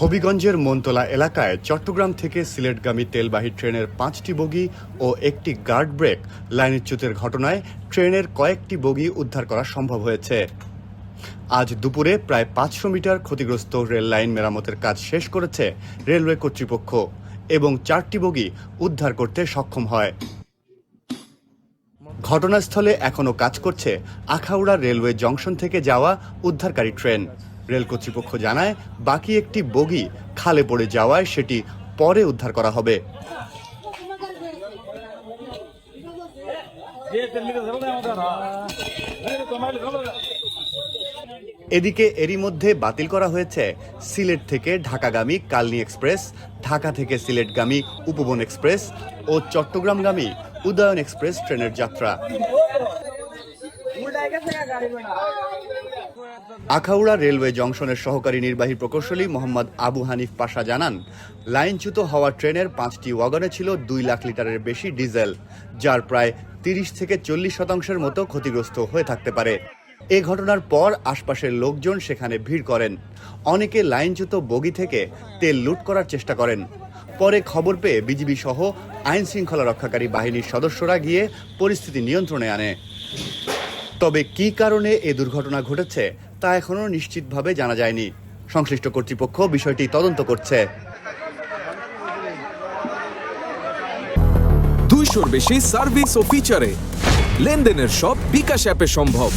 হবিগঞ্জের মনতলা এলাকায় চট্টগ্রাম থেকে সিলেটগামী তেলবাহী ট্রেনের 5টি বগি ও একটি গার্ড ব্রেক লাইনচ্যুতের ঘটনায় ট্রেনের কয়েকটি বগি উদ্ধার করা সম্ভব হয়েছে। আজ দুপুরে প্রায় 500 মিটার ক্ষতিগ্রস্ত রেল লাইন মেরামতের কাজ শেষ করেছে রেলওয়ে কর্তৃপক্ষ এবং 4টি বগি উদ্ধার করতে সক্ষম হয়। ঘটনাস্থলে এখনও কাজ করছে আখাউড়া রেলওয়ে জংশন থেকে যাওয়া উদ্ধারকারী ট্রেন। রেল কর্তৃপক্ষ জানায় বাকি একটি বগি খালে পড়ে যাওয়ায় সেটি পরে উদ্ধার করা হবে। এদিকে এরই মধ্যে বাতিল করা হয়েছে সিলেট থেকে ঢাকাগামী কালনী এক্সপ্রেস, ঢাকা থেকে সিলেটগামী উপবন এক্সপ্রেস ও চট্টগ্রামগামী উদয়ন এক্সপ্রেস ট্রেনের যাত্রা। আখাউড়া রেলওয়ে জংশনের সহকারী নির্বাহী প্রকৌশলী মোহাম্মদ আবু হানিফ পাশা জানান, লাইনচ্যুত হওয়া ট্রেনের 5টি ওয়াগনে ছিল 2 লাখ লিটারের বেশি ডিজেল, যার প্রায় 30 থেকে 40% মতো ক্ষতিগ্রস্ত হয়ে থাকতে পারে। এ ঘটনার পর আশপাশের লোকজন সেখানে ভিড় করেন। অনেকে লাইনচ্যুত বগি থেকে তেল লুট করার চেষ্টা করেন। পরে খবর পেয়ে বিজিবি সহ আইন শৃঙ্খলা রক্ষাকারী বাহিনীর সদস্যরা গিয়ে পরিস্থিতি নিয়ন্ত্রণে আনে। তবে কী কারণে এ দুর্ঘটনা ঘটেছে তা এখনও নিশ্চিতভাবে জানা যায়নি। সংশ্লিষ্ট কর্তৃপক্ষ বিষয়টি তদন্ত করছে। 200-র বেশি সার্ভিস ও ফিচারে লেনদেনের সব বিকাশ অ্যাপে সম্ভব।